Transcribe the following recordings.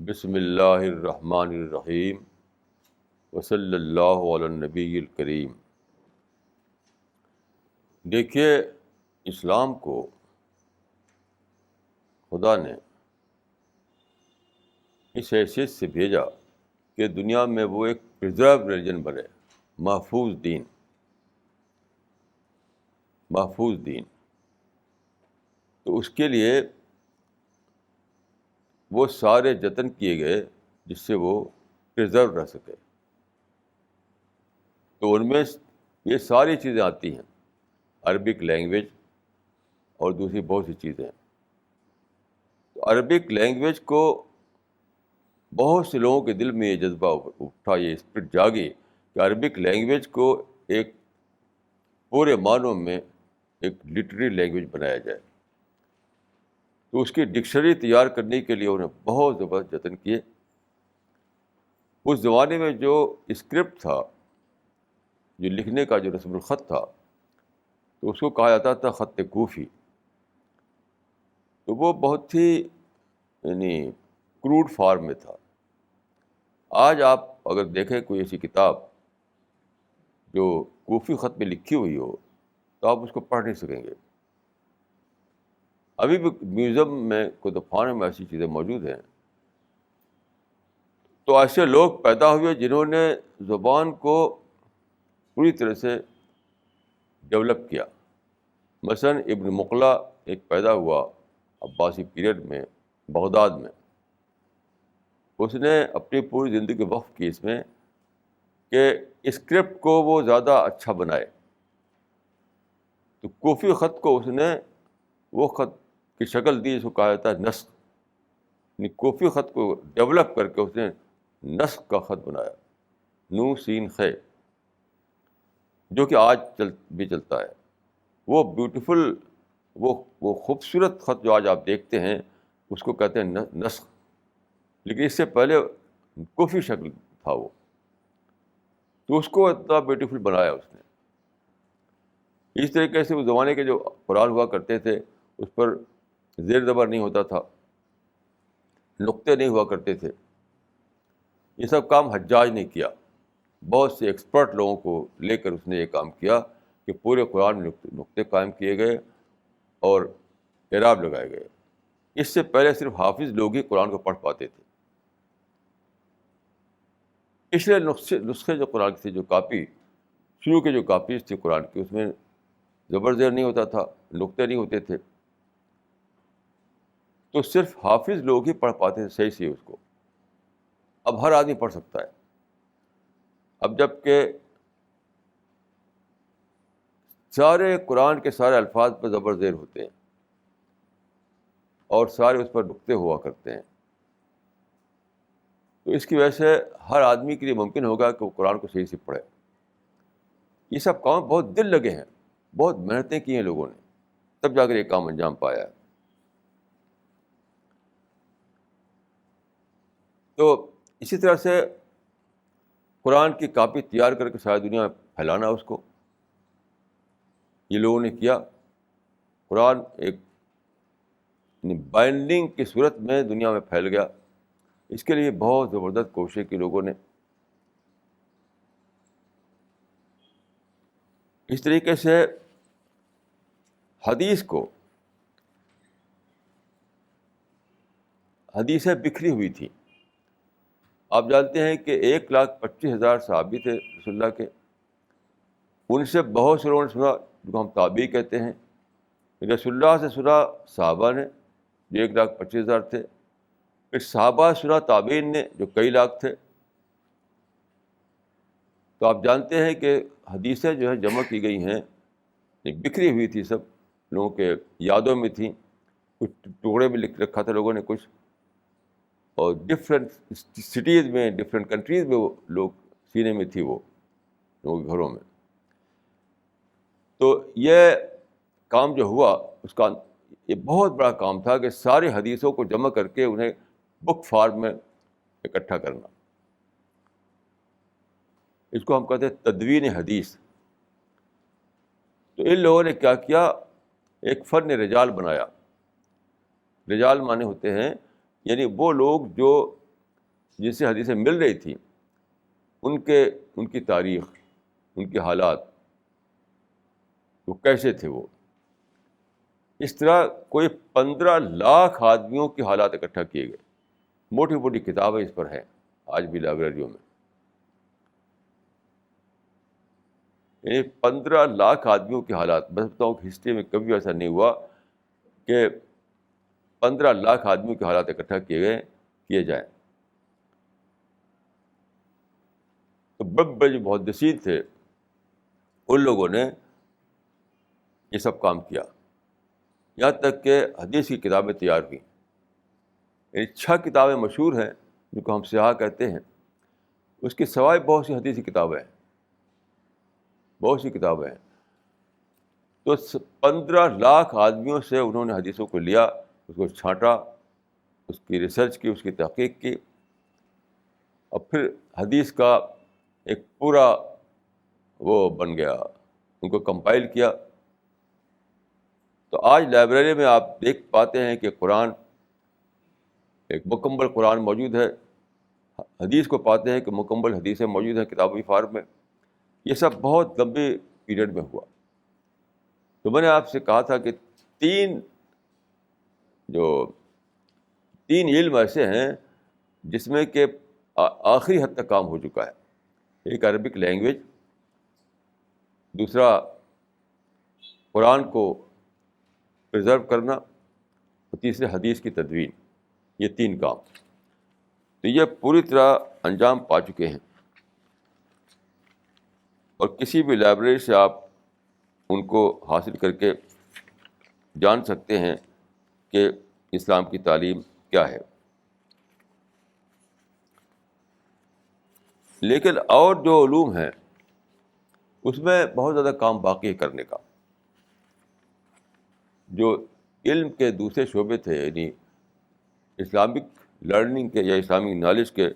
بسم اللہ الرحمن الرحیم وصلی اللہ علی النبی الکریم۔ دیکھیے، اسلام کو خدا نے اس حیثیت سے بھیجا کہ دنیا میں وہ ایک پرزرو ریلیجن بنے، محفوظ دین۔ تو اس کے لیے وہ سارے جتن کیے گئے جس سے وہ پرزرو رہ سکے۔ تو ان میں یہ ساری چیزیں آتی ہیں، عربک لینگویج اور دوسری بہت سی چیزیں۔ تو عربک لینگویج کو بہت سے لوگوں کے دل میں یہ جذبہ اٹھا، یہ اسپرٹ جاگی کہ عربک لینگویج کو ایک پورے معنوں میں ایک لٹریری لینگویج بنایا جائے۔ تو اس کی ڈکشنری تیار کرنے کے لیے انہیں بہت زبردست جتن کیے۔ اس زمانے میں جو اسکرپٹ تھا، جو لکھنے کا جو رسم الخط تھا، تو اس کو کہا جاتا تھا خط کوفی۔ تو وہ بہت ہی کروڈ فارم میں تھا۔ آج آپ اگر دیکھیں کوئی ایسی کتاب جو کوفی خط میں لکھی ہوئی ہو تو آپ اس کو پڑھ نہیں سکیں گے۔ ابھی بھی میوزیم میں کتب خانے میں ایسی چیزیں موجود ہیں۔ تو ایسے لوگ پیدا ہوئے جنہوں نے زبان کو پوری طرح سے ڈیولپ کیا۔ مثلاً ابن مقلہ ایک پیدا ہوا عباسی پیریڈ میں بغداد میں۔ اس نے اپنی پوری زندگی وقف کی اس میں کہ اسکرپٹ کو وہ زیادہ اچھا بنائے۔ تو کوفی خط کو اس نے وہ خط کی شکل دی جس کو کہا جاتا ہے نسخ، یعنی کوفی خط کو ڈیولپ کر کے اس نے نسخ کا خط بنایا، نون سین خے، جو کہ آج بھی چلتا ہے۔ وہ بیوٹیفل، وہ خوبصورت خط جو آج آپ دیکھتے ہیں اس کو کہتے ہیں نسخ، لیکن اس سے پہلے کوفی شکل تھا وہ۔ تو اس کو اتنا بیوٹیفل بنایا اس نے۔ اس طریقے سے اس زمانے کے جو قرآن ہوا کرتے تھے اس پر زیر زبر نہیں ہوتا تھا، نقطے نہیں ہوا کرتے تھے۔ یہ سب کام حجاج نے کیا۔ بہت سے ایکسپرٹ لوگوں کو لے کر اس نے یہ کام کیا کہ پورے قرآن میں نقطے قائم کیے گئے اور اعراب لگائے گئے۔ اس سے پہلے صرف حافظ لوگ ہی قرآن کو پڑھ پاتے تھے۔ اس لیے نسخے جو قرآن کی تھی، جو کاپی شروع کے جو کاپیز تھی قرآن کی، اس میں زبر زیر نہیں ہوتا تھا، نقطے نہیں ہوتے تھے۔ تو صرف حافظ لوگ ہی پڑھ پاتے تھے صحیح سے اس کو۔ اب ہر آدمی پڑھ سکتا ہے۔ اب جب کہ سارے قرآن کے سارے الفاظ پہ زبر زیر ہوتے ہیں اور سارے اس پر نقطے ہوا کرتے ہیں، تو اس کی وجہ سے ہر آدمی کے لیے ممکن ہوگا کہ وہ قرآن کو صحیح سے پڑھے۔ یہ سب کام بہت دل لگے ہیں، بہت محنتیں کی ہیں لوگوں نے، تب جا کر یہ کام انجام پایا ہے۔ تو اسی طرح سے قرآن کی کاپی تیار کر کے ساری دنیا میں پھیلانا، اس کو یہ لوگوں نے کیا۔ قرآن ایک بائنڈنگ کی صورت میں دنیا میں پھیل گیا۔ اس کے لیے بہت زبردست کوشش کی لوگوں نے۔ اس طریقے سے حدیثیں بکھری ہوئی تھیں۔ آپ جانتے ہیں کہ 1,25,000 صحابی تھے رسول اللہ کے۔ ان سے بہت سے لوگوں نے سنا، جن کو ہم تابعی کہتے ہیں۔ رسول اللہ سے سنا صحابہ نے جو 1,25,000 تھے، پھر صحابہ سنا تابعین نے جو کئی لاکھ تھے۔ تو آپ جانتے ہیں کہ حدیثیں جو ہے جمع کی گئی ہیں، بکھری ہوئی تھی، سب لوگوں کے یادوں میں تھیں، کچھ ٹکڑے میں لکھ رکھا تھا لوگوں نے کچھ، اور ڈفرینٹ سٹیز میں، ڈفرینٹ کنٹریز میں وہ لوگ سینے میں تھی، وہ لوگوں کے گھروں میں۔ تو یہ کام جو ہوا، اس کا یہ بہت بڑا کام تھا کہ ساری حدیثوں کو جمع کر کے انہیں بک فارم میں اکٹھا کرنا۔ اس کو ہم کہتے ہیں تدوین حدیث۔ تو ان لوگوں نے کیا کیا، ایک فن رجال بنایا۔ رجال مانے ہوتے ہیں یعنی وہ لوگ جو جن سے حدیثیں مل رہی تھیں ان کی تاریخ، ان کے حالات، وہ کیسے تھے، وہ اس طرح کوئی 15 لاکھ آدمیوں کے حالات اکٹھا کیے گئے. موٹی موٹی کتابیں اس پر ہیں آج بھی لائبریریوں میں. یعنی 15 لاکھ آدمیوں کے حالات. میں سمجھتا ہوں کہ ہسٹری میں کبھی ایسا نہیں ہوا کہ 15 لاکھ آدمیوں کے حالات اکٹھا کیے جائیں. تو بڑے بڑے جو محدثین تھے ان لوگوں نے یہ سب کام کیا، یہاں تک کہ حدیث کی کتابیں تیار ہوئیں. یعنی 6 کتابیں مشہور ہیں جن کو ہم صحاح کہتے ہیں. اس کے سوائے بہت سی حدیثی کتابیں ہیں، بہت سی کتابیں ہیں. تو 15 لاکھ آدمیوں سے انہوں نے حدیثوں کو لیا، اس کو چھانٹا، اس کی ریسرچ کی، اس کی تحقیق کی، اور پھر حدیث کا ایک پورا وہ بن گیا، ان کو کمپائل کیا. تو آج لائبریری میں آپ دیکھ پاتے ہیں کہ قرآن، ایک مکمل قرآن موجود ہے. حدیث کو پاتے ہیں کہ مکمل حدیثیں موجود ہیں کتابی فارم میں. یہ سب بہت لمبے پیریڈ میں ہوا. تو میں نے آپ سے کہا تھا کہ تین علم ایسے ہیں جس میں کہ آخری حد تک کام ہو چکا ہے. ایک عربک لینگویج، دوسرا قرآن کو پرزرو کرنا، اور تیسرے حدیث کی تدوین. یہ 3 کام تو یہ پوری طرح انجام پا چکے ہیں، اور کسی بھی لائبریری سے آپ ان کو حاصل کر کے جان سکتے ہیں کہ اسلام کی تعلیم کیا ہے. لیکن اور جو علوم ہیں اس میں بہت زیادہ کام باقی ہے کرنے کا. جو علم کے دوسرے شعبے تھے، یعنی اسلامک لرننگ کے یا اسلامک نالج کے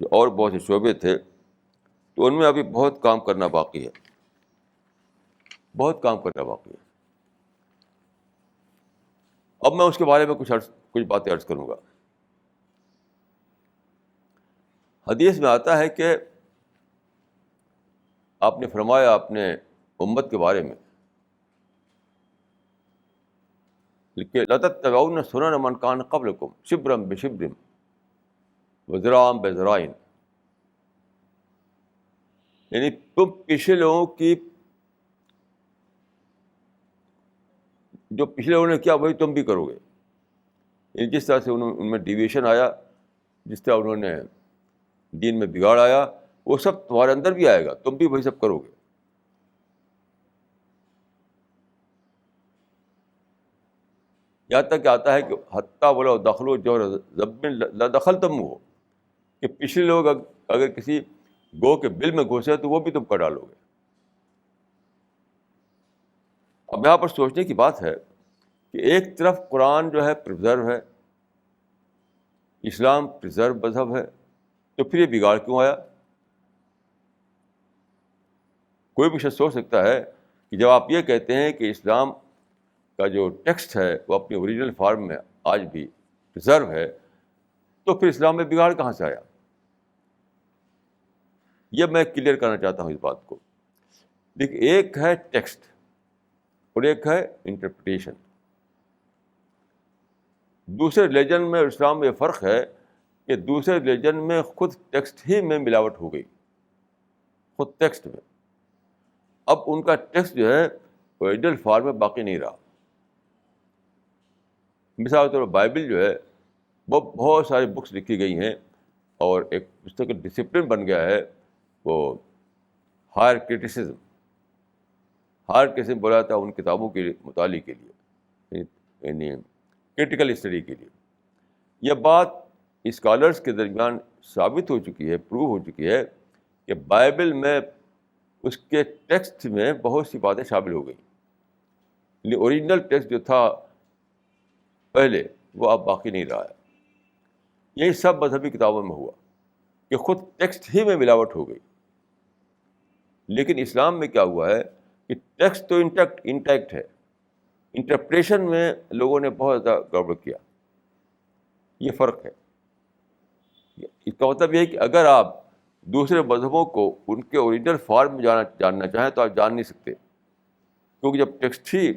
جو اور بہت سے شعبے تھے، تو ان میں ابھی بہت کام کرنا باقی ہے، بہت کام کرنا باقی ہے. اب میں اس کے بارے میں کچھ باتیں عرض کروں گا. حدیث میں آتا ہے کہ آپ نے فرمایا اپنے امت کے بارے میں کہ لَتَتَّبَعُنَّ سُنَنَ مَنْ كَانَ قَبْلَكُمْ شِبْرًا بِشِبْرٍ وَذِرَاعًا بِذِرَاعٍ. یعنی تم پچھلے لوگوں کی، جو پچھلے لوگوں نے کیا وہی تم بھی کرو گے. یعنی جس طرح سے ان میں ڈیویشن آیا، جس طرح انہوں نے دین میں بگاڑ آیا، وہ سب تمہارے اندر بھی آئے گا، تم بھی وہی سب کرو گے. یہاں تک کہ آتا ہے کہ حتیٰ ولو دخلوا جحر ضب لدخلتموہ، کہ پچھلے لوگ اگر کسی گو کے بل میں گھسے تو وہ بھی تم کر ڈالو گے. اب یہاں پر سوچنے کی بات ہے کہ ایک طرف قرآن جو ہے پرزرو ہے، اسلام پرزرو مذہب ہے، تو پھر یہ بگاڑ کیوں آیا؟ کوئی بھی شخص سوچ سکتا ہے کہ جب آپ یہ کہتے ہیں کہ اسلام کا جو ٹیکسٹ ہے وہ اپنی اوریجنل فارم میں آج بھی پرزرو ہے، تو پھر اسلام میں بگاڑ کہاں سے آیا؟ یہ میں کلیئر کرنا چاہتا ہوں اس بات کو. دیکھیے، ایک ہے ٹیکسٹ اور ایک ہے انٹرپریٹیشن. دوسرے ریلیجن میں اور اسلام میں یہ فرق ہے کہ دوسرے ریلیجن میں خود ٹیکسٹ ہی میں ملاوٹ ہو گئی، خود ٹیکسٹ میں. اب ان کا ٹیکسٹ جو ہے اوریجنل فارم میں باقی نہیں رہا. مثال کے طور پر بائبل جو ہے وہ بہت ساری بکس لکھی گئی ہیں، اور ایک اس طرح کا ڈسپلن بن گیا ہے، وہ ہائر کرٹیسزم بولا تھا ان کتابوں کے مطالعے کے لیے، یعنی کرٹیکل اسٹڈی کے لیے. یہ بات اسکالرس کے درمیان ثابت ہو چکی ہے، پروو ہو چکی ہے کہ بائبل میں اس کے ٹیکسٹ میں بہت سی باتیں شامل ہو گئیں. یعنی اوریجنل ٹیکسٹ جو تھا پہلے وہ اب باقی نہیں رہا ہے. یہی سب مذہبی کتابوں میں ہوا کہ خود ٹیکسٹ ہی میں ملاوٹ ہو گئی. لیکن اسلام میں کیا ہوا ہے کہ ٹیکسٹ تو انٹیکٹ ہے، انٹرپریشن میں لوگوں نے بہت زیادہ گڑبڑ کیا. یہ فرق ہے. اس کا مطلب یہ ہے کہ اگر آپ دوسرے مذہبوں کو ان کے اوریجنل فارم میں جاننا چاہیں تو آپ جان نہیں سکتے، کیونکہ جب ٹیکسٹ ہی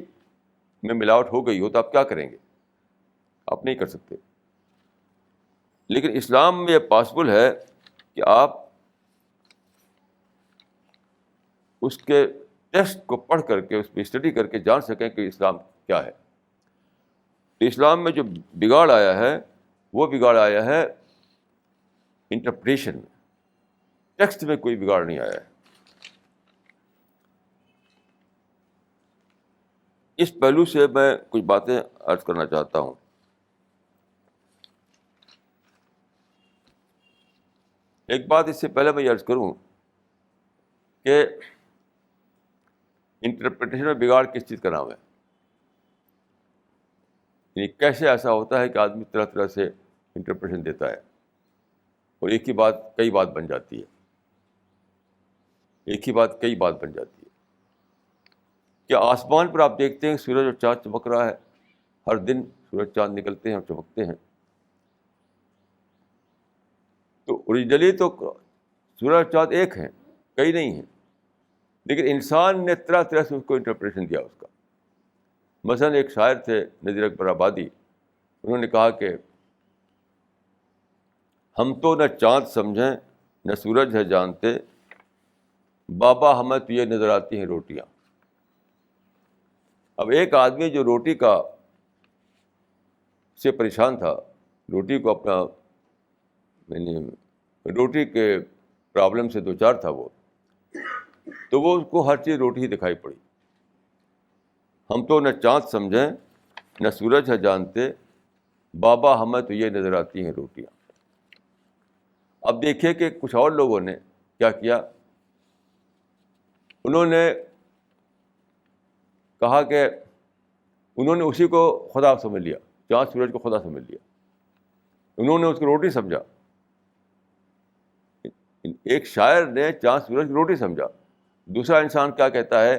میں ملاوٹ ہو گئی ہو تو آپ کیا کریں گے؟ آپ نہیں کر سکتے. لیکن اسلام میں یہ پاسبل ہے کہ آپ اس کے ٹیکسٹ کو پڑھ کر کے اس پہ اسٹڈی کر کے جان سکیں کہ اسلام کیا ہے. تو اسلام میں جو بگاڑ آیا ہے وہ بگاڑ آیا ہے انٹرپریشن میں، ٹیکسٹ میں کوئی بگاڑ نہیں آیا ہے. اس پہلو سے میں کچھ باتیں عرض کرنا چاہتا ہوں. ایک بات اس سے پہلے میں یہ عرض کروں کہ انٹرپریٹیشن میں بگاڑ کس چیز کا نام ہے، یعنی کیسے ایسا ہوتا ہے کہ آدمی طرح طرح سے انٹرپریٹیشن دیتا ہے اور ایک ہی بات کئی بات بن جاتی ہے، ایک ہی بات کئی بات بن جاتی ہے. کیا آسمان پر آپ دیکھتے ہیں سورج اور چاند چمک رہا ہے، ہر دن سورج چاند نکلتے ہیں اور چمکتے ہیں. تو اوریجنلی تو سورج چاند ایک ہیں، کئی نہیں ہیں، لیکن انسان نے طرح طرح سے اس کو انٹرپریشن دیا اس کا. مثلاً ایک شاعر تھے نذیر اکبر آبادی، انہوں نے کہا کہ ہم تو نہ چاند سمجھیں نہ سورج ہے جانتے، بابا ہمیں تو یہ نظر آتی ہیں روٹیاں. اب ایک آدمی جو روٹی کا سے پریشان تھا، روٹی کو اپنا یعنی روٹی کے پرابلم سے دو چار تھا وہ، تو وہ اس کو ہر چیز روٹی ہی دکھائی پڑی. ہم تو نہ چاند سمجھیں نہ سورج ہے جانتے، بابا ہمیں تو یہ نظر آتی ہیں روٹیاں. اب دیکھیے کہ کچھ اور لوگوں نے کیا کیا، انہوں نے کہا کہ انہوں نے اسی کو خدا سمجھ لیا، چاند سورج کو خدا سمجھ لیا، انہوں نے اس کو روٹی سمجھا. ایک شاعر نے چاند سورج کی روٹی سمجھا. دوسرا انسان کیا کہتا ہے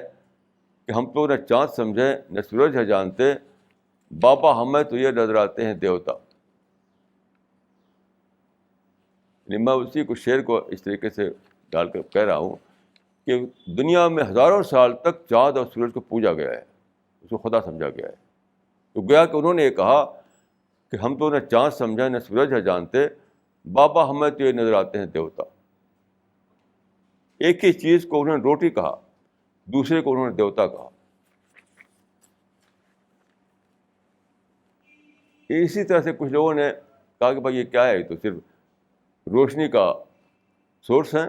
کہ ہم تو نہ چاند سمجھیں نہ سورج ہے جانتے، بابا ہمیں تو یہ نظر آتے ہیں دیوتا. میں اسی کو شعر کو اس طریقے سے ڈال کر کہہ رہا ہوں کہ دنیا میں ہزاروں سال تک چاند اور سورج کو پوجا گیا ہے، اس کو خدا سمجھا گیا ہے. تو گویا کہ انہوں نے یہ کہا کہ ہم تو نہ چاند سمجھیں نہ سورج ہے جانتے، بابا ہمیں تو یہ نظر آتے ہیں دیوتا. ایک ہی چیز کو انہوں نے روٹی کہا، دوسرے کو انہوں نے دیوتا کہا. اسی طرح سے کچھ لوگوں نے کہا کہ بھائی یہ کیا ہے، تو صرف روشنی کا سورس ہے،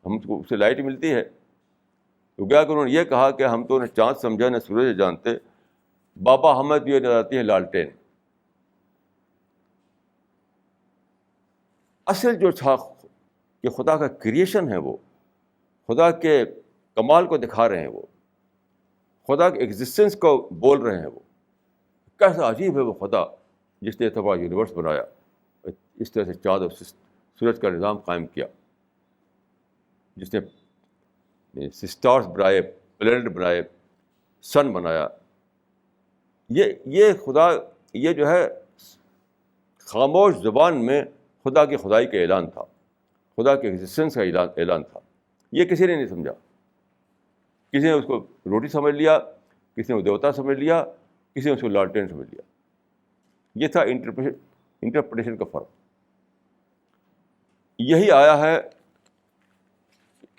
ہم کو اس سے لائٹ ملتی ہے. تو کیا کہ انہوں نے یہ کہا کہ ہم تو نہ چاند سمجھا نہ سورج جانتے، بابا ہمیں تو یہ نظر آتی ہیں لالٹین. اصل جو تھا کہ خدا کا کریشن ہے، وہ خدا کے کمال کو دکھا رہے ہیں، وہ خدا کے ایگزسٹنس کو بول رہے ہیں. وہ کیسا عجیب ہے وہ خدا جس نے اتنا یونیورس بنایا، اس طرح سے چاند اور سورج کا نظام قائم کیا، جس نے اسٹارس بنائے، پلینٹ بنائے، سن بنایا. یہ خدا، یہ جو ہے خاموش زبان میں خدا کی خدائی کا اعلان تھا، خدا کے ایگزسٹنس کا اعلان تھا. یہ کسی نے نہیں سمجھا. کسی نے اس کو روٹی سمجھ لیا، کسی نے دیوتا سمجھ لیا، کسی نے اس کو لالٹین سمجھ لیا. یہ تھا انٹرپریٹیشن کا فرق. یہی آیا ہے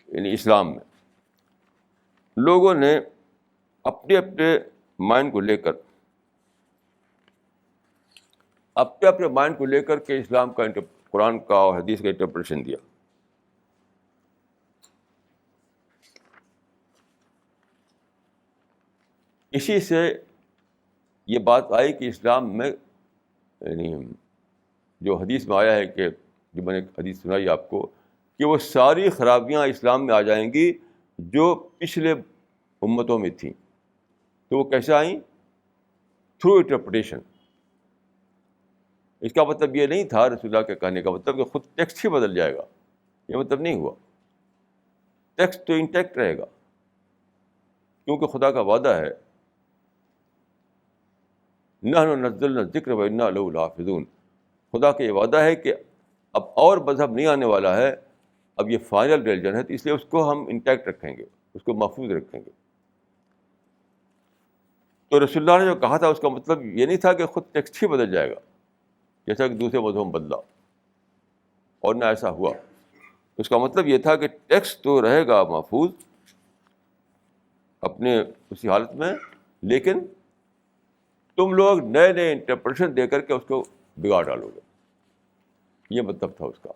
یعنی اسلام میں. لوگوں نے اپنے اپنے مائنڈ کو لے کر کے اسلام کا قرآن کا اور حدیث کا انٹرپریٹیشن دیا. اسی سے یہ بات آئی کہ اسلام میں یعنی جو حدیث میں آیا ہے کہ جو میں نے حدیث سنائی آپ کو کہ وہ ساری خرابیاں اسلام میں آ جائیں گی جو پچھلے امتوں میں تھیں. تو وہ کیسے آئیں؟ Through interpretation. اس کا مطلب یہ نہیں تھا رسول اللہ کے کہنے کا مطلب کہ خود ٹیکسٹ ہی بدل جائے گا، یہ مطلب نہیں ہوا. ٹیکسٹ تو انٹیکٹ رہے گا، کیونکہ خدا کا وعدہ ہے نحن نزلنا الذکر وانا لہ لحافظون. خدا کا یہ وعدہ ہے کہ اب اور مذہب نہیں آنے والا ہے، اب یہ فائنل ریلیجن ہے، تو اس لیے اس کو ہم انٹیکٹ رکھیں گے، اس کو محفوظ رکھیں گے. تو رسول اللہ نے جو کہا تھا اس کا مطلب یہ نہیں تھا کہ خود ٹیکسٹ ہی بدل جائے گا جیسا کہ دوسرے مذہب میں بدلا، اور نہ ایسا ہوا. اس کا مطلب یہ تھا کہ ٹیکسٹ تو رہے گا محفوظ اپنے اسی حالت میں، لیکن تم لوگ نئے نئے انٹرپریشن دے کر کے اس کو بگاڑ ڈالو گے. یہ مطلب تھا اس کا،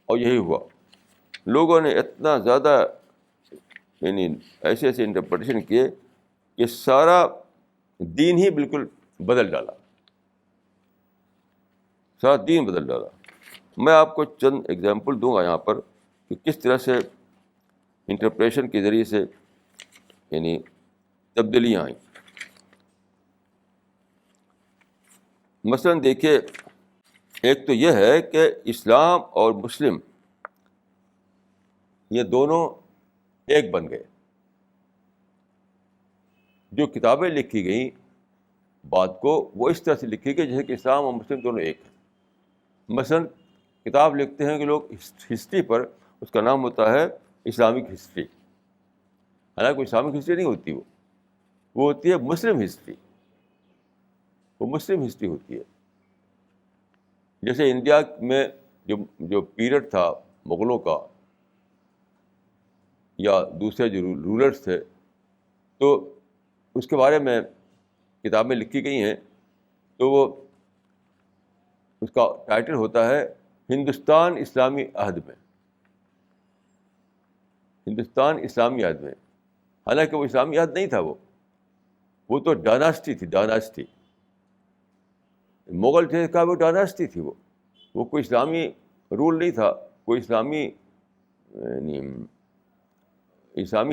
اور یہی ہوا. لوگوں نے اتنا زیادہ یعنی ایسے ایسے انٹرپریٹیشن کیے کہ سارا دین ہی بالکل بدل ڈالا، سارا دین بدل ڈالا. میں آپ کو چند ایگزامپل دوں گا یہاں پر کہ کس طرح سے انٹرپریشن کے ذریعے سے یعنی تبدیلیاں آئیں. مثلاً دیکھیے، ایک تو یہ ہے کہ اسلام اور مسلم یہ دونوں ایک بن گئے. جو کتابیں لکھی گئیں بات کو وہ اس طرح سے لکھی گئی جیسے کہ اسلام اور مسلم دونوں ایک ہیں. مثلاً کتاب لکھتے ہیں کہ لوگ ہسٹری پر، اس کا نام ہوتا ہے اسلامک ہسٹری. حالانکہ اسلامک ہسٹری نہیں ہوتی، وہ ہوتی ہے مسلم ہسٹری. وہ مسلم ہسٹری ہوتی ہے. جیسے انڈیا میں جو پیریڈ تھا مغلوں کا یا دوسرے جو رولرس تھے، تو اس کے بارے میں کتابیں لکھی گئی ہیں. تو وہ اس کا ٹائٹل ہوتا ہے ہندوستان اسلامی عہد میں. ہندوستان اسلامی عہد میں. حالانکہ وہ اسلامی عہد نہیں تھا، وہ تو ڈائناسٹی تھی. ڈائناسٹی مغل تھے کا وہ ڈائناسٹی تھی. وہ کوئی اسلامی رول نہیں تھا. کوئی اسلامی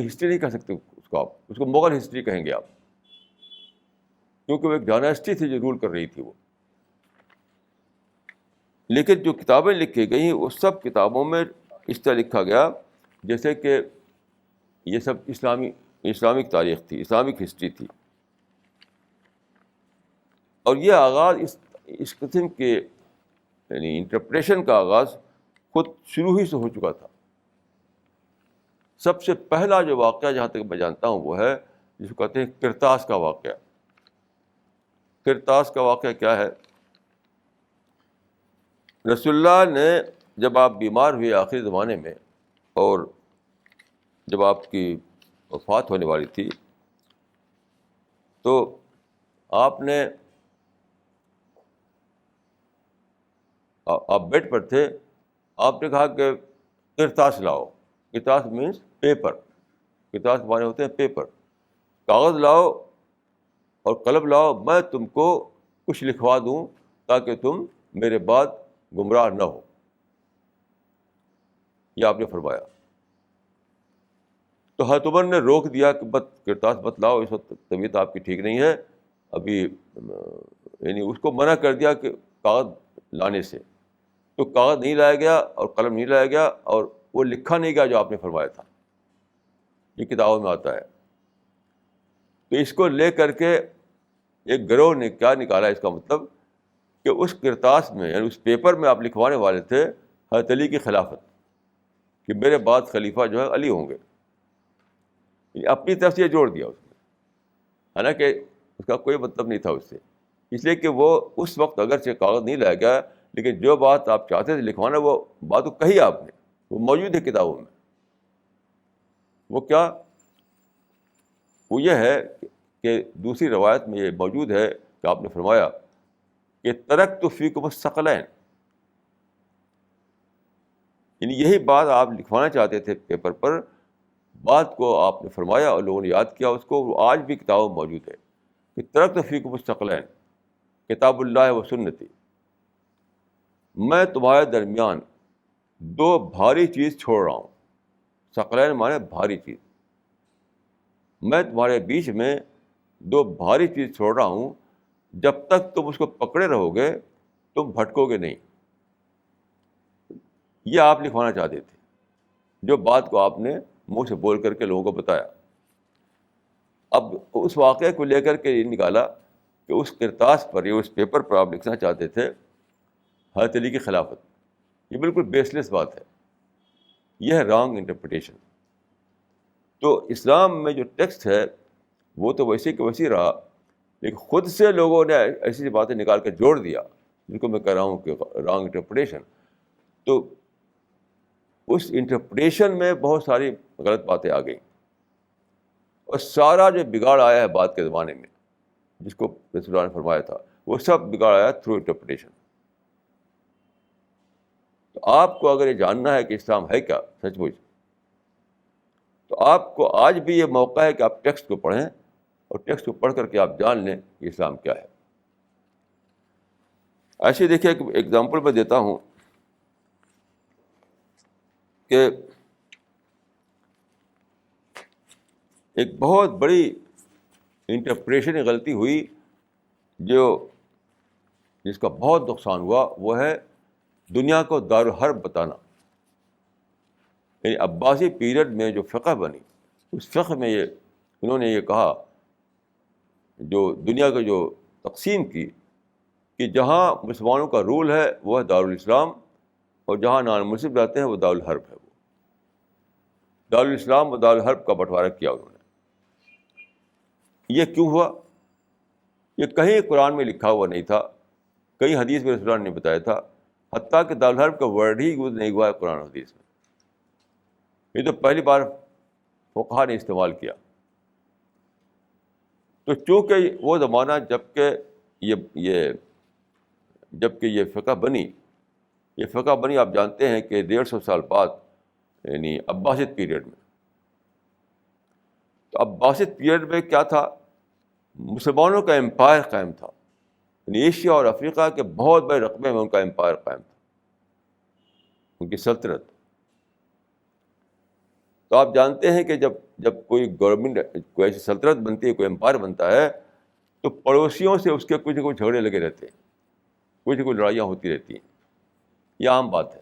ہسٹری نہیں کہہ سکتے اس کو. آپ اس کو مغل ہسٹری کہیں گے آپ، کیونکہ وہ ایک ڈائناسٹی تھی جو رول کر رہی تھی وہ. لیکن جو کتابیں لکھی گئیں وہ سب کتابوں میں اس طرح لکھا گیا جیسے کہ یہ سب اسلامک تاریخ تھی، اسلامک ہسٹری تھی. اور یہ آغاز اس قسم کے یعنی انٹرپریشن کا آغاز خود شروع ہی سے ہو چکا تھا. سب سے پہلا جو واقعہ جہاں تک میں جانتا ہوں وہ ہے جس کو کہتے ہیں کرتاس کا واقعہ. کرتاس کا واقعہ کیا ہے؟ رسول اللہ نے جب آپ بیمار ہوئے آخری زمانے میں، اور جب آپ کی وفات ہونے والی تھی، تو آپ بیڈ پر تھے. آپ نے کہا کہ کرتاس لاؤ. کرتاس مینس پیپر. کرتاس معنی ہوتے ہیں پیپر. کاغذ لاؤ اور قلم لاؤ، میں تم کو کچھ لکھوا دوں تاکہ تم میرے بعد گمراہ نہ ہو. یہ آپ نے فرمایا. تو حضرت عمر نے روک دیا کہ کرتاس مت لاؤ، اس وقت طبیعت آپ کی ٹھیک نہیں ہے ابھی. یعنی اس کو منع کر دیا کہ کاغذ لانے سے. تو کاغذ نہیں لایا گیا اور قلم نہیں لایا گیا اور وہ لکھا نہیں گیا جو آپ نے فرمایا تھا. یہ کتابوں میں آتا ہے. تو اس کو لے کر کے ایک گروہ نے کیا نکالا، اس کا مطلب کہ اس کرتاس میں یعنی اس پیپر میں آپ لکھوانے والے تھے حضرت علی کی خلافت، کہ میرے بعد خلیفہ جو ہے علی ہوں گے. اپنی طرف سے یہ جوڑ دیا اس نے، حالانکہ اس کا کوئی مطلب نہیں تھا اس سے. اس لیے کہ وہ اس وقت اگرچہ کاغذ نہیں لایا گیا، لیکن جو بات آپ چاہتے تھے لکھوانا وہ بات کو کہی آپ نے، وہ موجود ہے کتابوں میں. وہ کیا؟ وہ یہ ہے کہ دوسری روایت میں یہ موجود ہے کہ آپ نے فرمایا کہ ترکت فیکم الثقلین. یعنی یہی بات آپ لکھوانا چاہتے تھے پیپر پر، بات کو آپ نے فرمایا اور لوگوں نے یاد کیا اس کو. وہ آج بھی کتابوں میں موجود ہے کہ ترکت فیکم الثقلین کتاب اللہ و سنتی. میں تمہارے درمیان دو بھاری چیز چھوڑ رہا ہوں. ثقلین مانے بھاری چیز. میں تمہارے بیچ میں دو بھاری چیز چھوڑ رہا ہوں، جب تک تم اس کو پکڑے رہو گے تم بھٹکو گے نہیں. یہ آپ لکھوانا چاہتے تھے، جو بات کو آپ نے منہ سے بول کر کے لوگوں کو بتایا. اب اس واقعے کو لے کر کے یہ نکالا کہ اس کرتاس پر یا اس پیپر پر آپ لکھنا چاہتے تھے حضرت علی کی خلافت. یہ بالکل بیس لیس بات ہے, یہ ہے رانگ انٹرپریٹیشن. تو اسلام میں جو ٹیکسٹ ہے وہ تو ویسے کہ ویسے رہا, لیکن خود سے لوگوں نے ایسی باتیں نکال کر جوڑ دیا جن کو میں کہہ رہا ہوں کہ رانگ انٹرپریٹیشن. تو اس انٹرپریٹیشن میں بہت ساری غلط باتیں آ گئیں, اور سارا جو بگاڑ آیا ہے بعد کے زمانے میں, جس کو رسول اللہ نے فرمایا تھا, وہ سب بگاڑ آیا تھرو انٹرپریٹیشن. تو آپ کو اگر یہ جاننا ہے کہ اسلام ہے کیا سچ مچ, تو آپ کو آج بھی یہ موقع ہے کہ آپ ٹیکسٹ کو پڑھیں, اور ٹیکسٹ کو پڑھ کر کے آپ جان لیں کہ اسلام کیا ہے. ایسے دیکھیے ایک ایگزامپل میں دیتا ہوں کہ ایک بہت بڑی انٹرپریشن غلطی ہوئی جس کا بہت نقصان ہوا, وہ ہے دنیا کو دارالحرب بتانا. یعنی عباسی پیریڈ میں جو فقہ بنی, اس فقہ میں انہوں نے یہ کہا, جو دنیا کا جو تقسیم کی, کہ جہاں مسلمانوں کا رول ہے وہ ہے دارالاسلام, اور جہاں نان مسلم رہتے ہیں وہ دارالحرب ہے. وہ دارالاسلام و دارالحرب کا بٹوارہ کیا انہوں نے. یہ کیوں ہوا؟ یہ کہیں قرآن میں لکھا ہوا نہیں تھا, کہیں حدیث میں رسول اللہ نے بتایا تھا, حتیٰ کہ دارالحرب کا ورڈ ہی یوز نہیں ہوا ہے قرآن و حدیث میں. یہ تو پہلی بار فقہا نے استعمال کیا. تو چونکہ وہ زمانہ جبکہ یہ فقہ بنی آپ جانتے ہیں کہ 150 سال بعد, یعنی عباسد پیریڈ میں. تو عباسد پیریڈ میں کیا تھا؟ مسلمانوں کا امپائر قائم تھا, یعنی ایشیا اور افریقہ کے بہت بڑے رقبے میں ان کا امپائر قائم تھا, ان کی سلطنت. تو آپ جانتے ہیں کہ جب کوئی گورنمنٹ, کوئی ایسی سلطنت بنتی ہے, کوئی امپائر بنتا ہے, تو پڑوسیوں سے اس کے کچھ نہ کچھ جھگڑے لگے رہتے ہیں, کچھ نہ کچھ لڑائیاں ہوتی رہتی ہیں. یہ عام بات ہے.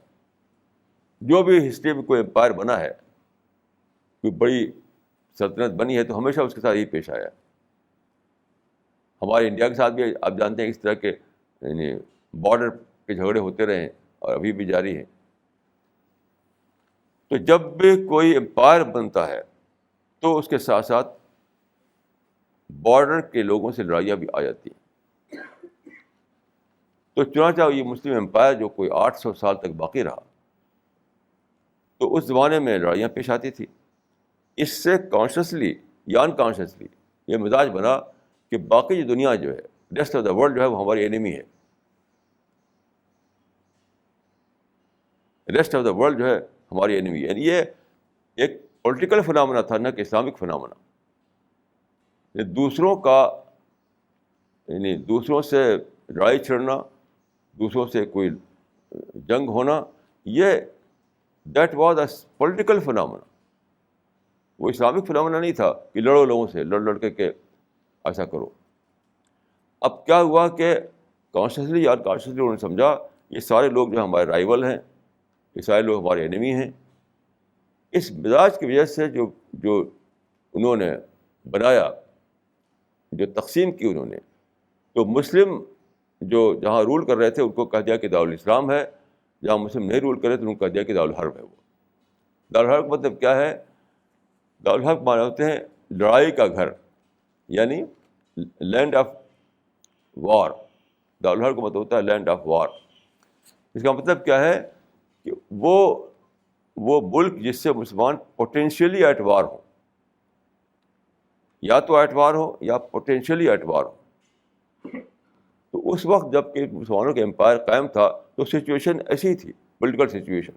جو بھی ہسٹری میں کوئی امپائر بنا ہے, کوئی بڑی سلطنت بنی ہے, تو ہمیشہ اس کے ساتھ یہی پیش آیا. ہمارے انڈیا کے ساتھ بھی آپ جانتے ہیں اس طرح کے یعنی بارڈر کے جھگڑے ہوتے رہے ہیں, اور ابھی بھی جاری ہیں. تو جب بھی کوئی امپائر بنتا ہے تو اس کے ساتھ ساتھ بارڈر کے لوگوں سے لڑائیاں بھی آ جاتی ہیں. تو چنانچہ یہ مسلم امپائر جو کوئی 800 سال تک باقی رہا, تو اس زمانے میں لڑائیاں پیش آتی تھی. اس سے کانشیسلی یا انکانشیسلی یہ مزاج بنا کہ باقی جو دنیا جو ہے, ریسٹ آف دا ورلڈ جو ہے, وہ ہماری اینیمی ہے. ریسٹ آف دا ورلڈ جو ہے ہماری اینیمی ہے. یعنی یہ ایک پولیٹیکل فنامنا تھا, نہ کہ اسلامک فنامنا. دوسروں کا یعنی دوسروں سے لڑائی چھڑنا, دوسروں سے کوئی جنگ ہونا, یہ that was a political phenomenon. وہ اسلامک فنامنا نہیں تھا کہ لڑو لوگوں سے, لڑ کے ایسا کرو. اب کیا ہوا کہ کانشیسلی یا انکانشیسلی انہوں نے سمجھا یہ سارے لوگ جو ہمارے رائیول ہیں, یہ سارے لوگ ہمارے اینیمی ہیں. اس مزاج کی وجہ سے جو انہوں نے بنایا, جو تقسیم کی انہوں نے, تو مسلم جو جہاں رول کر رہے تھے ان کو کہہ دیا کہ دارالاسلام ہے, جہاں مسلم نہیں رول کر رہے تھے ان کو کہہ دیا کہ دارالحرب ہے. وہ دارالحرب کا مطلب کیا ہے؟ دارالحرب مانے ہوتے ہیں لڑائی کا گھر, یعنی لینڈ آف وار. دارالحرب کا مطلب ہوتا ہے لینڈ آف وار. اس کا مطلب کیا ہے کہ وہ ملک جس سے مسلمان پوٹینشیلی ایٹ وار ہوں, یا تو ایٹ وار ہو یا پوٹینشیلی ایٹ وار ہو. تو اس وقت جب کہ مسلمانوں کا امپائر قائم تھا تو سچویشن ایسی ہی تھی, پولیٹیکل سچویشن,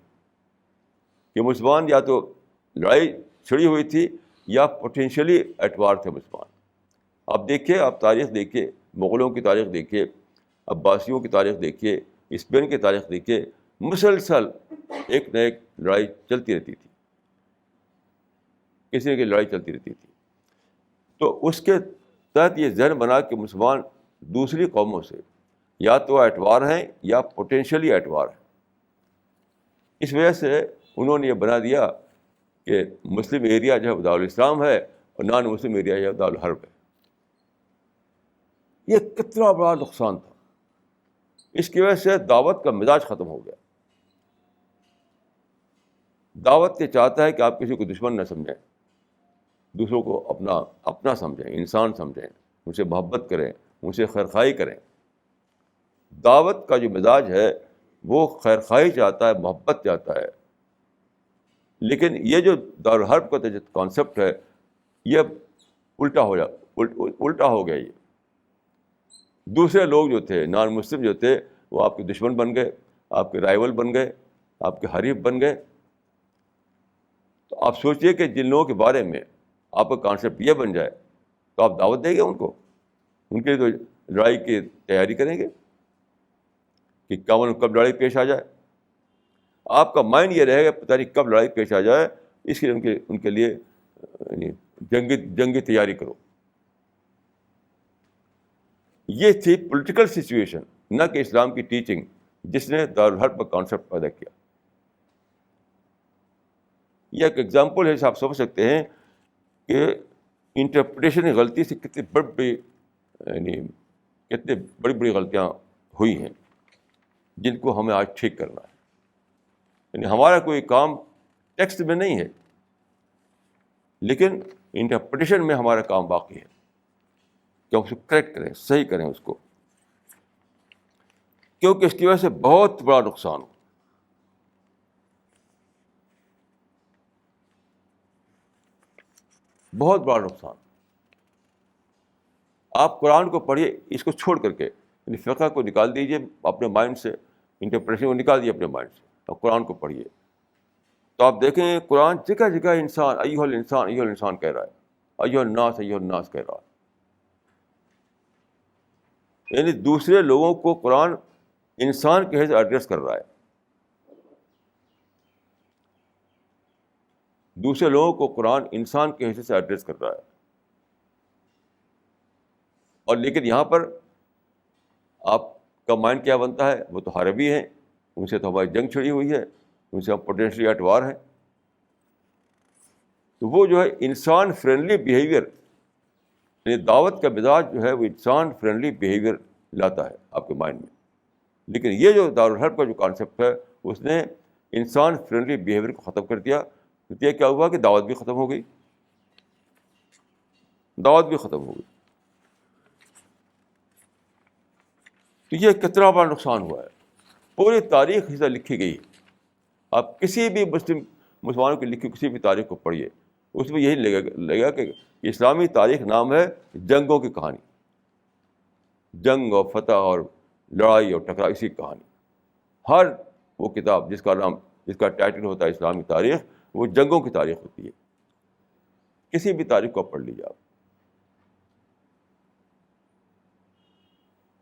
کہ مسلمان یا تو لڑائی چھڑی ہوئی تھی یا پوٹینشیلی ایٹ وار تھے مسلمان. آپ دیکھیے, آپ تاریخ دیکھیے, مغلوں کی تاریخ دیکھیے, عباسیوں کی تاریخ دیکھیے, اسپین کی تاریخ دیکھیے, مسلسل ایک نہ ایک لڑائی چلتی رہتی تھی, کسی کی لڑائی چلتی رہتی تھی. تو اس کے تحت یہ ذہن بنا کہ مسلمان دوسری قوموں سے یا تو ایٹ وار ہیں یا پوٹینشیلی ایٹ وار ہیں. اس وجہ سے انہوں نے یہ بنا دیا کہ مسلم ایریا جو ہے دارالاسلام ہے اور نان مسلم ایریا جو ہے دارالحرب ہے. یہ کتنا بڑا نقصان تھا, اس کی وجہ سے دعوت کا مزاج ختم ہو گیا. دعوت یہ چاہتا ہے کہ آپ کسی کو دشمن نہ سمجھیں, دوسروں کو اپنا سمجھیں, انسان سمجھیں, ان سے محبت کریں, ان سے خیرخواہی کریں. دعوت کا جو مزاج ہے وہ خیرخواہی چاہتا ہے, محبت چاہتا ہے. لیکن یہ جو دارالحرب کا جو کانسیپٹ ہے یہ الٹا ہو گیا. یہ دوسرے لوگ جو تھے, نان مسلم جو تھے, وہ آپ کے دشمن بن گئے, آپ کے رائیول بن گئے, آپ کے حریف بن گئے. تو آپ سوچئے کہ جن لوگوں کے بارے میں آپ کا کانسیپٹ یہ بن جائے تو آپ دعوت دیں گے ان کو, ان کے لیے تو لڑائی کی تیاری کریں گے کہ کب لڑائی پیش آ جائے. آپ کا مائنڈ یہ رہے گا پتہ نہیں کب لڑائی پیش آ جائے, اس لیے ان کے لیے جنگی تیاری کرو. یہ تھی پولیٹیکل سچویشن, نہ کہ اسلام کی ٹیچنگ جس نے دارالحرب کا کانسیپٹ پیدا کیا. یہ ایک ایگزامپل ہے, آپ سمجھ سکتے ہیں کہ انٹرپریٹیشن کی غلطی سے کتنی بڑی غلطیاں ہوئی ہیں جن کو ہمیں آج ٹھیک کرنا ہے. یعنی ہمارا کوئی کام ٹیکسٹ میں نہیں ہے, لیکن انٹرپریٹیشن میں ہمارا کام باقی ہے کہ ہم اس کو کریکٹ کریں, صحیح کریں اس کو, کیونکہ اس کی وجہ سے بہت بڑا نقصان ہو. بہت بڑا نقصان. آپ قرآن کو پڑھیے, اس کو چھوڑ کر کے یعنی فقہ کو نکال دیجیے اپنے مائنڈ سے, انٹرپریٹیشن کو نکال دیجیے اپنے مائنڈ سے, اور قرآن کو پڑھیے تو آپ دیکھیں قرآن جگہ جگہ انسان ایھا الانسان ایھا الانسان کہہ رہا ہے, ایھا الناس ایھا الناس کہہ رہا ہے. یعنی دوسرے لوگوں کو قرآن انسان کے حیثیت سے ایڈریس کر رہا ہے. دوسرے لوگوں کو قرآن انسان کے حیثیت سے ایڈریس کر رہا ہے. اور لیکن یہاں پر آپ کا مائنڈ کیا بنتا ہے, وہ تو حربی ہیں, ان سے تو ہماری جنگ چھڑی ہوئی ہے, ان سے ہم پوٹینشلی ایٹ وار ہیں. تو وہ جو ہے انسان فرینڈلی بیہیویئر, یعنی دعوت کا مزاج جو ہے وہ انسان فرینڈلی بیہیویئر لاتا ہے آپ کے مائنڈ میں. لیکن یہ جو دارالحرب کا جو کانسیپٹ ہے اس نے انسان فرینڈلی بیہیویئر کو ختم کر دیا. تو یہ کیا ہوا کہ دعوت بھی ختم ہو گئی, دعوت بھی ختم ہو گئی. تو یہ کتنا بڑا نقصان ہوا ہے. پوری تاریخ حصہ لکھی گئی. آپ کسی بھی مسلمانوں کی لکھی کسی بھی تاریخ کو پڑھیے, اس میں یہی لگے گا کہ اسلامی تاریخ نام ہے جنگوں کی کہانی, جنگ اور فتح اور لڑائی اور ٹکراؤ, اسی کی کہانی. ہر وہ کتاب جس کا ٹائٹل ہوتا ہے اسلامی تاریخ, وہ جنگوں کی تاریخ ہوتی ہے. کسی بھی تاریخ کو پڑھ لیجیے آپ.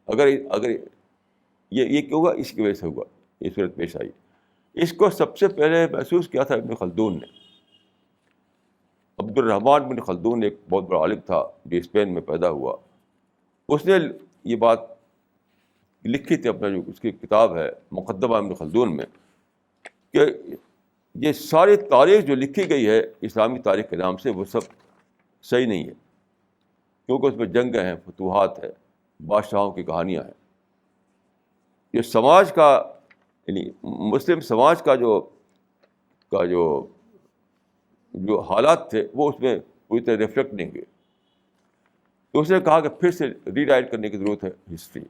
اگر یہ کیوں ہوا, اس کی وجہ سے ہوا, یہ صورت پیش آئی. اس کو سب سے پہلے محسوس کیا تھا ابن خلدون نے. عبد الرحمن بن خلدون ایک بہت بڑا عالم تھا جو اسپین میں پیدا ہوا. اس نے یہ بات لکھی تھی اپنا, جو اس کی کتاب ہے مقدمہ ابن خلدون میں, کہ یہ ساری تاریخ جو لکھی گئی ہے اسلامی تاریخ کے نام سے وہ سب صحیح نہیں ہے, کیونکہ اس میں جنگیں ہیں, فتوحات ہے, بادشاہوں کی کہانیاں ہیں. یہ سماج کا یعنی مسلم سماج کا جو حالات تھے وہ اس میں پوری طرح ریفلیکٹ نہیں ہوئے. تو اس نے کہا کہ پھر سے ری رائٹ کرنے کی ضرورت ہے ہسٹری.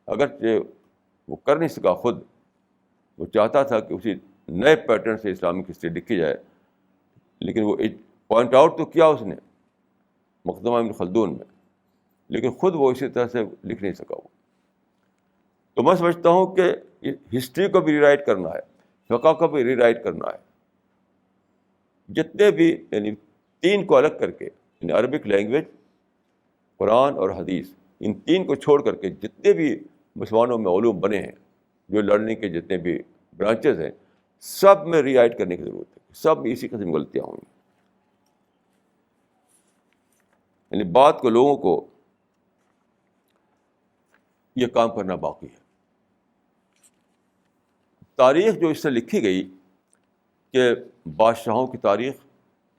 اگرچہ وہ کر نہیں سکا خود, وہ چاہتا تھا کہ اسی نئے پیٹرن سے اسلامک ہسٹری لکھی جائے, لیکن وہ پوائنٹ آؤٹ تو کیا اس نے مقدمہ ابن خلدون میں, لیکن خود وہ اسی طرح سے لکھ نہیں سکا. وہ تو میں سمجھتا ہوں کہ ہسٹری کو بھی ری رائٹ کرنا ہے, فقہ کو بھی ری رائٹ کرنا ہے. جتنے بھی یعنی تین کو الگ کر کے, یعنی عربک لینگویج, قرآن اور حدیث, ان تین کو چھوڑ کر کے جتنے بھی مسلمانوں میں علوم بنے ہیں, جو لرننگ کے جتنے بھی برانچز ہیں, سب میں ری رائٹ کرنے کی ضرورت ہے. سب میں اسی قسم غلطیاں ہوئیں. یعنی بات کو لوگوں کو یہ کام کرنا باقی ہے. تاریخ جو اس سے لکھی گئی کہ بادشاہوں کی تاریخ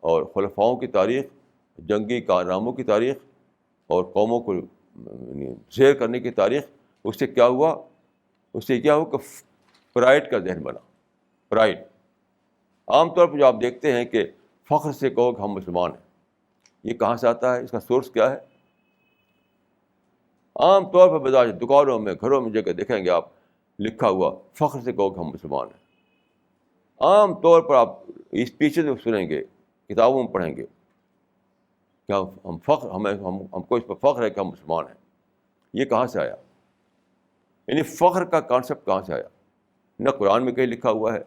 اور خلفاؤں کی تاریخ, جنگی کارناموں کی تاریخ اور قوموں کو زیر کرنے کی تاریخ, اس سے کیا ہوا, اس سے کیا ہو کہ پرائڈ کا ذہن بنا. پرائڈ عام طور پہ جو آپ دیکھتے ہیں کہ فخر سے کہو کہ ہم مسلمان ہیں, یہ کہاں سے آتا ہے؟ اس کا سورس کیا ہے؟ عام طور پر بازار, دکانوں میں, گھروں میں جگہ دیکھیں گے آپ لکھا ہوا فخر سے کہو کہ ہم مسلمان ہیں. عام طور پر آپ اسپیچز میں سنیں گے, کتابوں میں پڑھیں گے کہ ہم فخر, ہم کو اس پر فخر ہے کہ ہم مسلمان ہیں. یہ کہاں سے آیا؟ یعنی فخر کا کانسیپٹ کہاں سے آیا؟ نہ قرآن میں کہیں لکھا ہوا ہے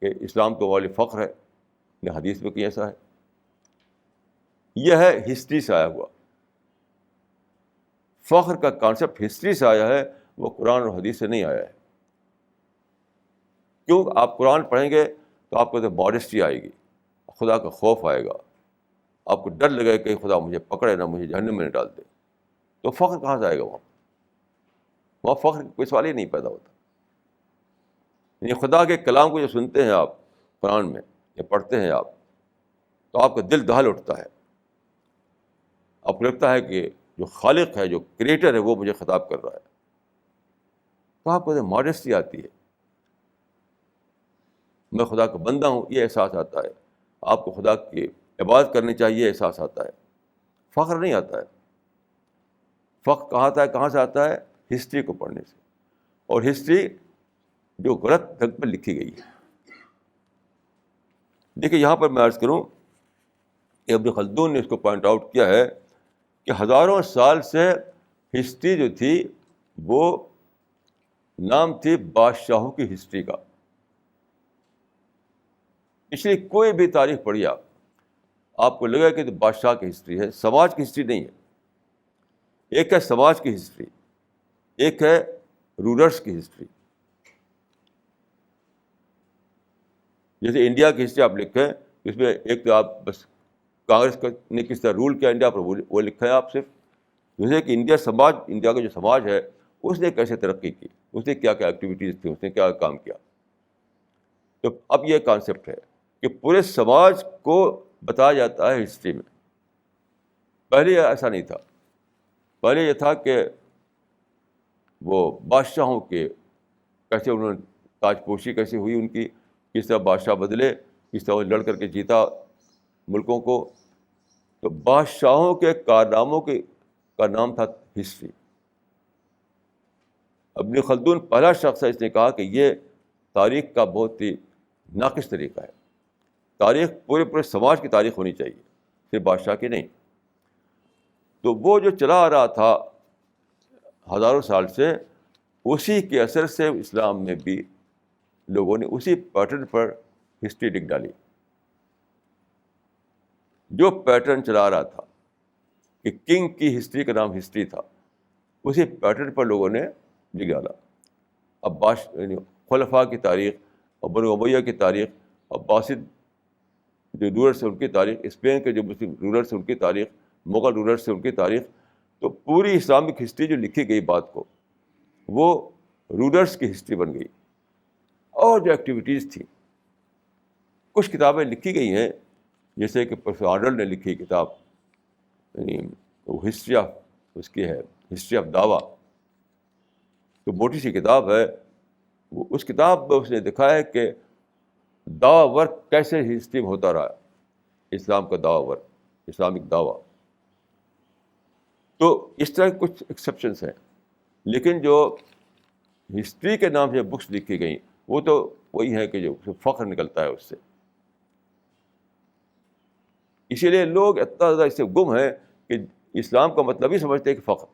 کہ اسلام تو والی فخر ہے, نہ حدیث میں کہیں ایسا ہے. یہ ہے ہسٹری سے آیا ہوا. فخر کا کانسیپٹ ہسٹری سے آیا ہے, وہ قرآن اور حدیث سے نہیں آیا ہے. کیوں؟ آپ قرآن پڑھیں گے تو آپ کو تو ماڈسٹی آئے گی, خدا کا خوف آئے گا, آپ کو ڈر لگے کہ خدا مجھے پکڑے نہ, مجھے جہنم میں نہ ڈال دے. تو فخر کہاں سے آئے گا؟ وہاں فخر کوئی سوال ہی نہیں پیدا ہوتا. یعنی خدا کے کلام کو جو سنتے ہیں آپ قرآن میں یا پڑھتے ہیں آپ, تو آپ کا دل دہل اٹھتا ہے. آپ کو لگتا ہے کہ جو خالق ہے, جو کریٹر ہے, وہ مجھے خطاب کر رہا ہے. تو آپ کو ماڈسٹی آتی ہے, میں خدا کا بندہ ہوں, یہ احساس آتا ہے. آپ کو خدا کی عبادت کرنی چاہیے, احساس آتا ہے. فخر نہیں آتا ہے. فخر کہاں سے آتا ہے؟ ہسٹری کو پڑھنے سے. اور ہسٹری جو غلط ڈھنگ پر لکھی گئی ہے. دیکھیے یہاں پر میں عرض کروں کہ ابن خلدون نے اس کو پوائنٹ آؤٹ کیا ہے کہ ہزاروں سال سے ہسٹری جو تھی وہ نام تھی بادشاہوں کی ہسٹری کا. اس لیے کوئی بھی تاریخ پڑھیے آپ کو لگے کہ بادشاہ کی ہسٹری ہے, سماج کی ہسٹری نہیں ہے. ایک ہے سماج کی ہسٹری, ایک ہے رولرس کی ہسٹری. جیسے انڈیا کی ہسٹری آپ لکھیں, اس میں ایک تو آپ بس کانگریس نے کس طرح رول کیا انڈیا پر وہ لکھا ہے آپ صرف. دوسرے کہ انڈیا کا جو سماج ہے اس نے کیسے ترقی کی, اس نے کیا کیا ایکٹیویٹیز تھیں, اس نے کیا کام کیا. تو اب یہ کانسیپٹ ہے کہ پورے سماج کو بتایا جاتا ہے ہسٹری میں. پہلے ایسا نہیں تھا. پہلے یہ تھا کہ وہ بادشاہوں کے کیسے انہوں نے تاج پوشی کیسے ہوئی ان کی, کس طرح بادشاہ بدلے, کس طرح وہ لڑ کر کے جیتا ملکوں کو. تو بادشاہوں کے کارناموں کا نام تھا ہسٹری. ابن خلدون پہلا شخص ہے, اس نے کہا کہ یہ تاریخ کا بہت ہی ناقص طریقہ ہے. تاریخ پورے سماج کی تاریخ ہونی چاہیے, صرف بادشاہ کی نہیں. تو وہ جو چلا آ رہا تھا ہزاروں سال سے, اسی کے اثر سے اسلام میں بھی لوگوں نے اسی پیٹرن پر ہسٹری لکھ ڈالی. جو پیٹرن چلا آ رہا تھا کہ کنگ کی ہسٹری کا نام ہسٹری تھا, اسی پیٹرن پر لوگوں نے لکھ ڈالا. اب یعنی خلفاء کی تاریخ, اور بنو امیہ کی تاریخ, عباسد جو رولر سے ان کی تاریخ, اسپین کے جو مسلم رولر سے ان کی تاریخ, مغل رولر سے ان کی تاریخ. تو پوری اسلامک ہسٹری جو لکھی گئی بات کو, وہ رولرس کی ہسٹری بن گئی. اور جو ایکٹیویٹیز تھیں, کچھ کتابیں لکھی گئی ہیں, جیسے کہ پروفیسر آرنلڈ نے لکھی کتاب, یعنی وہ ہسٹری آف اس کی ہے, ہسٹری آف دعویٰ. تو موٹی سی کتاب ہے. وہ اس کتاب میں اس نے دکھا ہے کہ دعویٰ ورک کیسے ہسٹری میں ہوتا رہا, اسلام کا دعویٰ ورک, اسلامک دعویٰ. تو اس طرح کچھ ایکسیپشنس ہیں, لیکن جو ہسٹری کے نام سے بکس لکھی گئیں وہ تو وہی ہے کہ جو فخر نکلتا ہے اس سے. اسی لیے لوگ اتنا زیادہ اس سے گم ہیں کہ اسلام کا مطلب ہی سمجھتے ہیں کہ فخر.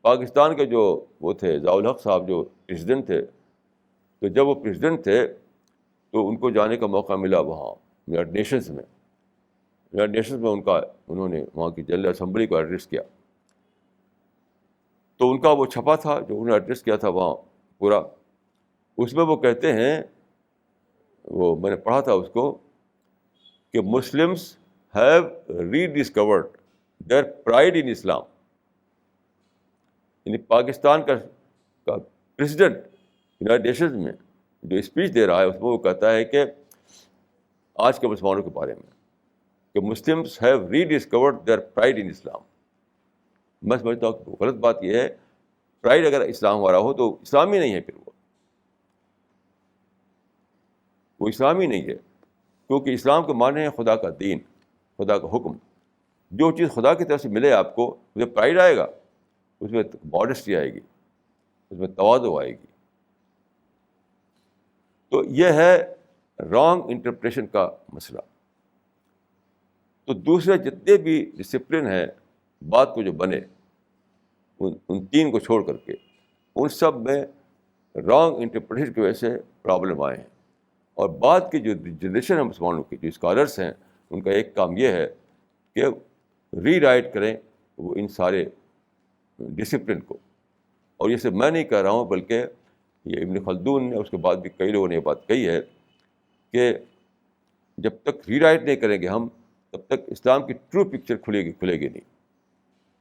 پاکستان کے جو وہ تھے ضیاء الحق صاحب جو پریزیڈنٹ تھے, تو جب وہ پریزیڈنٹ تھے تو ان کو جانے کا موقع ملا وہاں یونائیٹڈ نیشنز میں. یونائیٹڈ نیشنز میں انہوں نے وہاں کی جنرل اسمبلی کو ایڈریس کیا. تو ان کا وہ چھپا تھا جو انہوں نے ایڈریس کیا تھا وہاں پورا. اس میں وہ کہتے ہیں, وہ میں نے پڑھا تھا اس کو, کہ Muslims have rediscovered their pride in Islam. یعنی پاکستان کا پریزیڈنٹ یونائیٹڈ نیشنز میں جو اسپیچ دے رہا ہے اس میں وہ کہتا ہے کہ آج کے مسلمانوں کے بارے میں کہ Muslims have rediscovered their pride in Islam. میں سمجھتا ہوں کہ غلط بات یہ ہے پرائڈ اگر اسلام ہمارا ہو تو اسلامی نہیں ہے، پھر وہ اسلامی نہیں ہے، کیونکہ اسلام کے معنی ہے خدا کا دین، خدا کا حکم. جو چیز خدا کی طرف سے ملے آپ کو، اس میں پرائڈ آئے گا، اس میں ماڈسٹی آئے گی، اس میں تواضع آئے گی. تو یہ ہے رانگ انٹرپریشن کا مسئلہ. تو دوسرے جتنے بھی ڈسپلن ہیں بات کو جو بنے ان تین کو چھوڑ کر کے، ان سب میں رانگ انٹرپریشن کی وجہ سے پرابلم آئے ہیں. اور بعد کی جو جنریشن ہے مسلمانوں کی، جو اسکالرس ہیں، ان کا ایک کام یہ ہے کہ ری رائٹ کریں وہ ان سارے ڈسپلن کو. اور یہ صرف میں نہیں کہہ رہا ہوں، بلکہ یہ ابن خلدون نے، اس کے بعد بھی کئی لوگوں نے یہ بات کہی ہے کہ جب تک ری رائٹ نہیں کریں گے ہم، تب تک اسلام کی ٹرو پکچر کھلے گی نہیں.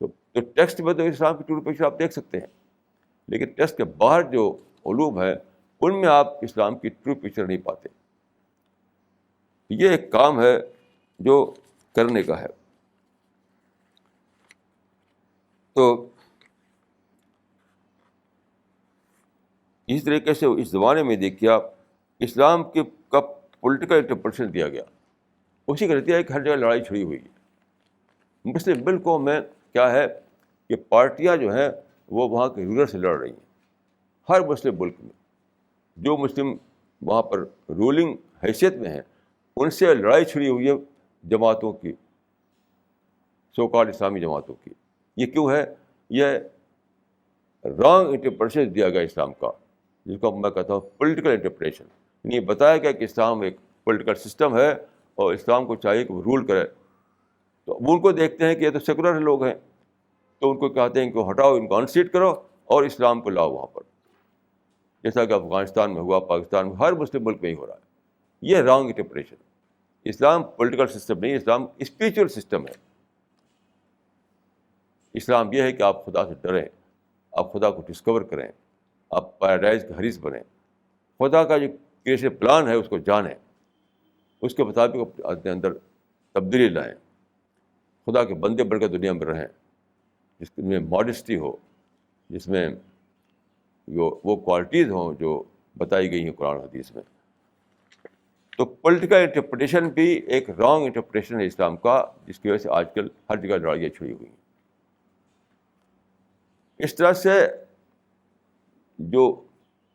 تو ٹیکسٹ میں تو اسلام کی ٹرو پکچر آپ دیکھ سکتے ہیں، لیکن ٹیکسٹ کے باہر جو علوم ہے ان میں آپ اسلام کی ٹرو پکچر نہیں پاتے. یہ ایک کام ہے جو کرنے کا ہے. تو اس طریقے سے اس زمانے میں دیکھیے آپ، اسلام کی کا پولیٹیکل انٹرپریشن دیا گیا، اسی کا نتیجہ ہے کہ ہر جگہ لڑائی چھڑی ہوئی ہے. مسلم ملکوں میں کیا ہے کہ پارٹیاں جو ہیں وہ وہاں کے رولر سے لڑ رہی ہیں. ہر مسلم ملک میں جو مسلم وہاں پر رولنگ حیثیت میں ہیں، ان سے لڑائی چھڑی ہوئی ہے جماعتوں کی، سو کالڈ اسلامی جماعتوں کی. یہ کیوں ہے؟ یہ رانگ انٹرپریشن دیا گیا اسلام کا، جس کو میں کہتا ہوں پولیٹیکل انٹرپریشن. یہ بتایا گیا کہ اسلام ایک پولیٹیکل سسٹم ہے اور اسلام کو چاہیے کہ وہ رول کرے. تو وہ ان کو دیکھتے ہیں کہ یہ تو سیکولر لوگ ہیں، تو ان کو کہتے ہیں کہ ہٹاؤ، ان کو انسیٹ کرو اور اسلام کو لاؤ وہاں پر، جیسا کہ افغانستان میں ہوا، پاکستان میں، ہر مسلم ملک میں ہی ہو رہا ہے. یہ رانگ انٹرپریشن. اسلام پولیٹیکل سسٹم نہیں، اسلام اسپریچول سسٹم ہے. اسلام یہ ہے کہ آپ خدا سے ڈریں، آپ خدا کو ڈسکور کریں، آپ پیراڈائز کے حریث بنیں، خدا کا جو کریشن پلان ہے اس کو جانیں، اس کے مطابق اپنے اندر تبدیلی لائیں، خدا کے بندے بن کے دنیا میں رہیں، جس میں ماڈسٹی ہو، جس میں وہ کوالٹیز ہوں جو بتائی گئی ہیں قرآن حدیث میں. تو پولیٹیکل انٹرپریٹیشن بھی ایک رانگ انٹرپریٹیشن ہے اسلام کا، جس کی وجہ سے آج کل ہر جگہ لڑائیاں چھڑی ہوئی ہیں. اس طرح سے جو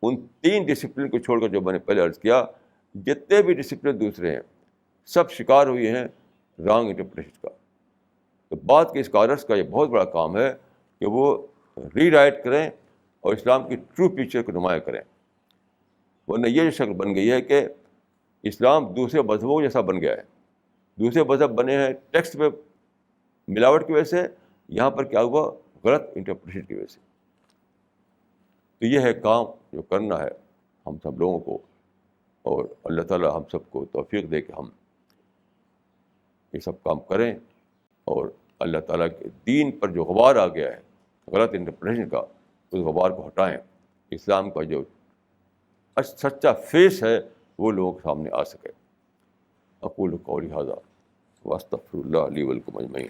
ان تین ڈسپلن کو چھوڑ کر، جو میں نے پہلے عرض کیا، جتنے بھی ڈسپلن دوسرے ہیں سب شکار ہوئے ہیں رانگ انٹرپریٹیشن کا. تو بعد کے اسکالرس کا یہ بہت بڑا کام ہے کہ وہ ری رائٹ کریں اور اسلام کی ٹرو پکچر کو نمایاں کریں. ورنہ یہ جو شکل بن گئی ہے کہ اسلام دوسرے مذہبوں جیسا بن گیا ہے. دوسرے مذہب بنے ہیں ٹیکسٹ میں ملاوٹ کی وجہ سے، یہاں پر کیا ہوا؟ غلط انٹرپریشن کی وجہ سے. تو یہ ہے کام جو کرنا ہے ہم سب لوگوں کو، اور اللہ تعالیٰ ہم سب کو توفیق دے کہ ہم یہ سب کام کریں، اور اللہ تعالیٰ کے دین پر جو غبار آ گیا ہے غلط انٹرپریشن کا، اس غبار کو ہٹائیں. اسلام کا جو سچا فیس ہے وہ لوگوں کے سامنے آ سکے. اقول قولی ھذا واستغفر اللہ لی ولکم اجمعین.